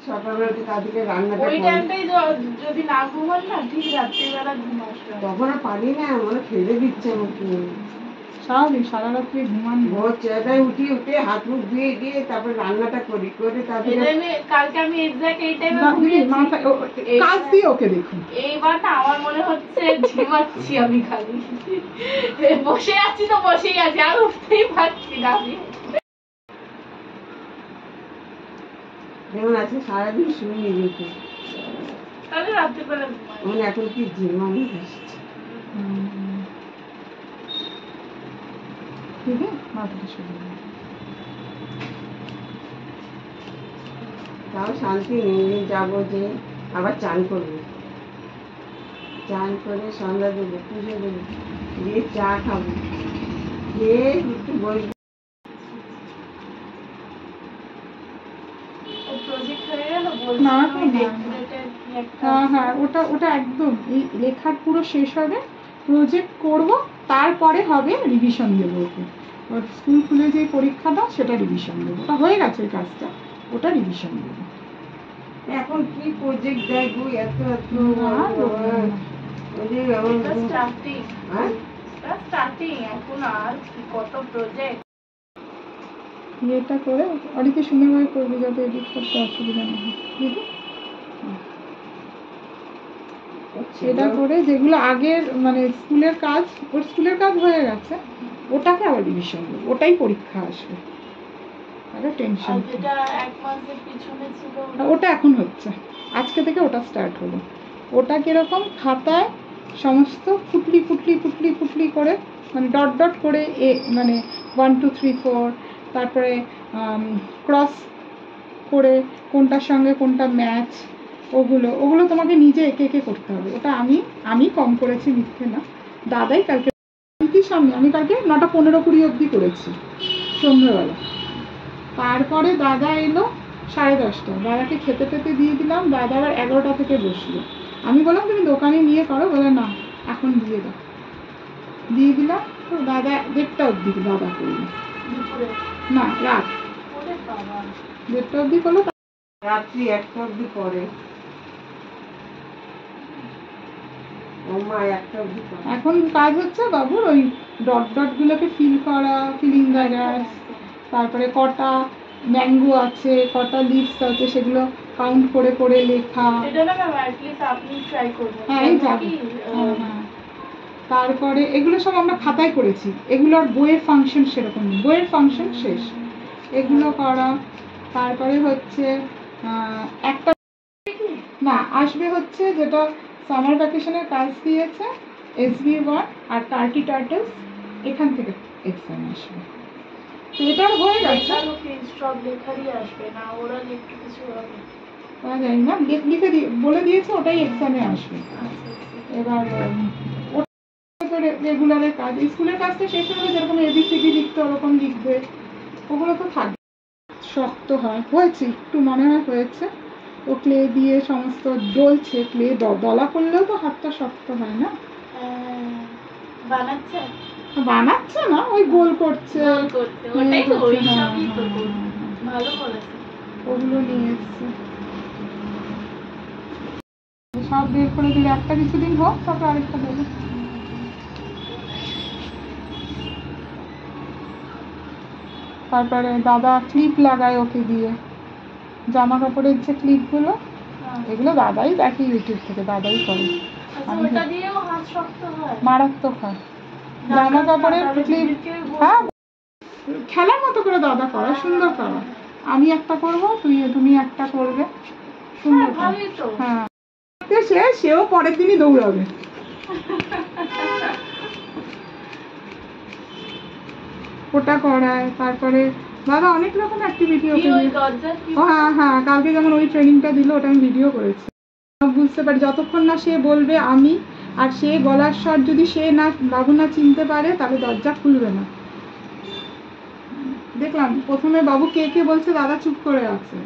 সকালবেলা তাদেরকে রান্নাটা ওই টাইমটাই যদি না ঘুমান না ঠিক রাত্রিবেলা ঘুম আসবে তখন আর পারি না, মানে ফেলে দিচ্ছে আমাকে। স্বাভাবিক, সারা রাত্রি ঘুমানি। ভোর 4টায় উঠে হাত মুখ ধুয়ে গিয়ে তারপরে রান্নাটা করি, করে তারপরে কালকে আমি এক্সাক্ট এই টাইমে ঘুমিয়েছি। কাজ দিয়ে ওকে দেখুন। এইবার না আমার মনে হচ্ছে ঝিমাচ্ছি আমি, খালি বসে আছি তো বসেই আছি, আর উঠতেই পারছি না আমি। যেমন আছে সারাদিন শুয়ে নিয়েছি, তাহলে রাত্রিবেলা মানে এখন কি ঝিমানো আসছে। ঠিক আছে, মাথাটা শুয়ে তাও শান্তি নেই, যাবো যে আবার চান করবো, চান করে সন্ধ্যা দেবো, পুজো দেবো, দিয়ে চা খাবো, খেয়ে একটু বসবো। না, হ্যাঁ হ্যাঁ, ওটা ওটা একদম এই লেখার পুরো শেষ হবে, প্রজেক্ট করব, তারপরে হবে রিভিশন দেবো ওকে। ওর স্কুল খুলে যে পরীক্ষাটা সেটা রিভিশন দেবো, ওটা হয়ে গেছে ওই কাজটা, ওটা রিভিশন দেবো। এখন কি প্রজেক্ট দেয় গো, এত এত এখন আর কত প্রজেক্ট। এটা করে অনেকে সুন্দরভাবে করবে যাতে এডিট করতে অসুবিধা না হয়, বুঝলি? এটা করে যেগুলো আগের মানে স্কুলের কাজ, ওর স্কুলের কাজ হয়ে গেছে, ওটাকে আবার রিভিশন দেবো, ওটাই পরীক্ষা আসবে, আরে টেনশন। ওটা এখন হচ্ছে, আজকে থেকে ওটা স্টার্ট হলো। ওটা কিরকম, খাতায় সমস্ত ফুটলি ফুটলি ফুটলি ফুটলি করে, মানে ডট ডট করে মানে 1 2 3 4, তারপরে ক্রস করে কোনটার সঙ্গে কোনটা ম্যাচ, ওগুলো ওগুলো তোমাকে নিজে একে একে করতে হবে। ওটা আমি কম করেছি, মিথ্যে না, দাদাই কালকে সামনে, আমি কালকে 9টা 15 20 অবধি করেছি সন্ধ্যাবেলা। তারপরে দাদা এলো 10:30, দাদাকে খেতে টেতে দিয়ে দিলাম, দাদা আবার 11টা থেকে বসলো। আমি বললাম তুমি দোকানে নিয়ে করো, বলে না এখন দিয়ে দাও, দিয়ে দিলাম। তো দাদা 1:30 অবধি দাদা করলো, না রাত 1:30 অবধি করলো, রাত্রি 1টা অবধি পরে। এখন কাজ হচ্ছে বাবুর ওই ডট ডট গুলোকে ফিল করা, ফিলিং দ্য গ্যাপস, তারপরে কটা ম্যাঙ্গো আছে, কটা লিভস আছে, সেগুলো কাউন্ট করে করে লেখা। তারপরে এগুলো সব আমরা খাতায় করেছি, এগুলোর বইয়ের ফাংশন সেরকম নেই, বইয়ের ফাংশন শেষ, এগুলো করা। তারপরে হচ্ছে একটা না আসবে হচ্ছে যেটা সামার ভ্যাকেশনের কাজ দিয়েছে, SB1 আর টার্কি টার্টলস, এখান থেকে এক্সাম আসবে। তো এটা হয়ে গেছে, জানি না, লিখে বলে দিয়েছে ওটাই এক্সামে আসবে। এবার রেগুলারের কাজ, স্কুলের কাজটা শেষ হলে যেরকম ABCD লিখতে ওরকম লিখবে, ওগুলো তো থাকবে। শক্ত হয়, হয়েছে একটু মনে হয় হয়েছে, ও ক্লে দিয়ে সমস্ত ডলছে, ক্লে দলা করলেও তো হাতটা শক্ত হয় না। বানাচ্ছে না, ওই গোল করছে, ওগুলো নিয়ে এসছে, সব বের করে দিলে একটা কিছুদিন হোক, তারপর আরেকটা দেবে। তারপরে দাদা ক্লিপ লাগায় ওকে দিয়ে, জামা কাপড়ের যে ক্লিপগুলো, এগুলো দাদাই দেখি ইউটিউব থেকে, দাদাই করে, মারাত্মক হয় জামা কাপড়ের ক্লিপ। হ্যাঁ, খেলার মতো করে দাদা করা, সুন্দর করা। আমি একটা করবো, তুমি একটা করবে, সুন্দর। হ্যাঁ, সেও পরের দিনই দৌড়াবে। ওটা করায়, তারপরে দাদা অনেক রকম অ্যাক্টিভিটি ওকে। হ্যাঁ হ্যাঁ, কালকে যেমন ওই ট্রেনিংটা দিল, ওটা আমি ভিডিও করেছি। বুঝতে পারি যতক্ষণ না সে বলবে আমি, আর সে গলার স্বর যদি সে না বাবু না চিনতে পারে, তাহলে দরজা খুলবে না। দেখলাম প্রথমে বাবু কে কে বলছে, দাদা চুপ করে আছে,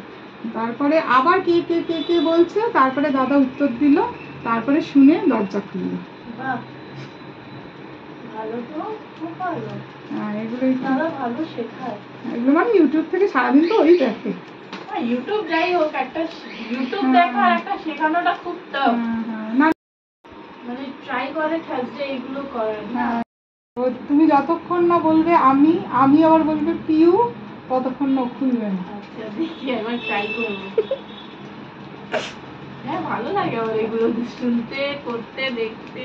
তারপরে আবার কে কে কে কে বলছে, তারপরে দাদা উত্তর দিল, তারপরে শুনে দরজা খুলল। হ্যাঁ, এগুলো মানে ইউটিউব থেকে সারাদিন তো ওই দেখে। ইউটিউব যাই হোক, একটা ইউটিউব দেখা আর একটা শেখানোটা খুব টাফ। না মানে ট্রাই করে থার্সডে এগুলো করে না। তুমি যতক্ষণ না বলবে আমি আবার বলবে পিউ, ততক্ষণ না ও খুলবে না। আচ্ছা দেখি একবার ট্রাই করবো। হ্যাঁ ভালো লাগে আমার এগুলো শুনতে, করতে, দেখতে।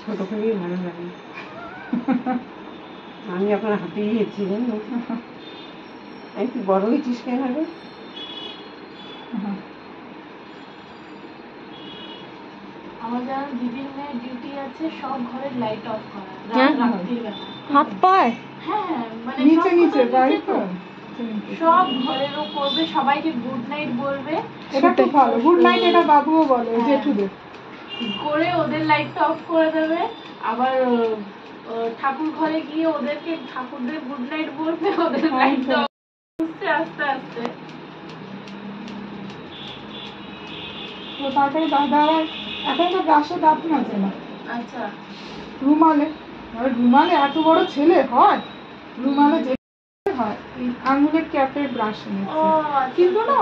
ছোট থেকেই ভালো লাগে। আমি আপনার হাতে গিয়েছি জানো, আমি তুই বড় হয়েছিস কেন রে? আমার যারা দিদির মেয়ের ডিউটি আছে সব ঘরের লাইট অফ করা হ্যাঁ? রাত্রির বেলা। হাত পায় হ্যাঁ মানে নিচে সব নিচে ঘরের বাড়ি তো। তো সব ঘরেরও করবে, সবাইকে গুড নাইট বলবে। এটা খুব ভালো, গুড নাইট এটা বাবুও বলে হ্যাঁ। জেঠুদের। করে ওদের লাইটটা অফ করে দেবে। আবার ঠাকুর ঘরে গিয়ে ওদেরকে ঠাকুরদের গুড নাইট বলবে, ওদের লাইটটা অফ করতে আস্তে আস্তে। তো তারপরে দাদা আবার এখন তো ব্রাশে দাঁত মাজে না, আচ্ছা রুমালে। আর রুমালে এত বড় ছেলে হয়, রুমালে যে হয় এই আঙুলের ক্যাপের ব্রাশ ও এনেছে, আচ্ছা। কিন্তু না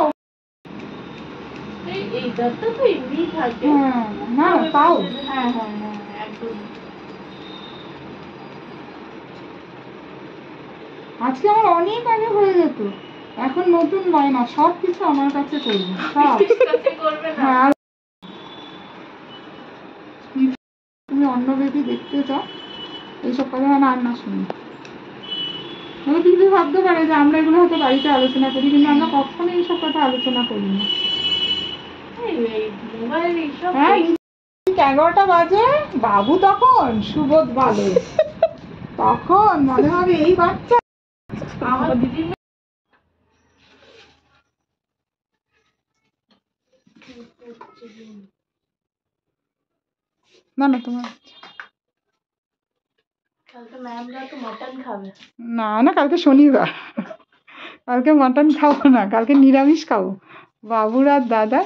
এই দাঁতটা তো এমনি থাকে। হ্যাঁ, না না তাও হ্যাঁ হ্যাঁ হ্যাঁ একদম। আজকে আমার অনেক আগে হয়ে যেত, এখন নতুন বায়না সব কিছু আমার কাছে করবে সব। কাছে করবে না। হ্যাঁ, আর তুমি অন্য বেবি দেখতে চাও এইসব কথা না আর না শুনি। মানে পিপি ভাবতে পারে যে আমরা এগুলো হয়তো বাড়িতে আলোচনা করি, কিন্তু আমরা কখনো এইসব কথা আলোচনা করি না। এই মোবাইল এইসব হ্যাঁ 11টা বাজে, বাবু তখন সুবোধ ভালো, তখন মনে হবে এই বাচ্চা। আমার দিদির না না তোমার কালকে ম্যামরা তো মটন খাবে। না না, কালকে শনিবার, কালকে মাটন খাবো না, কালকে নিরামিষ খাবো। বাবুর আর দাদা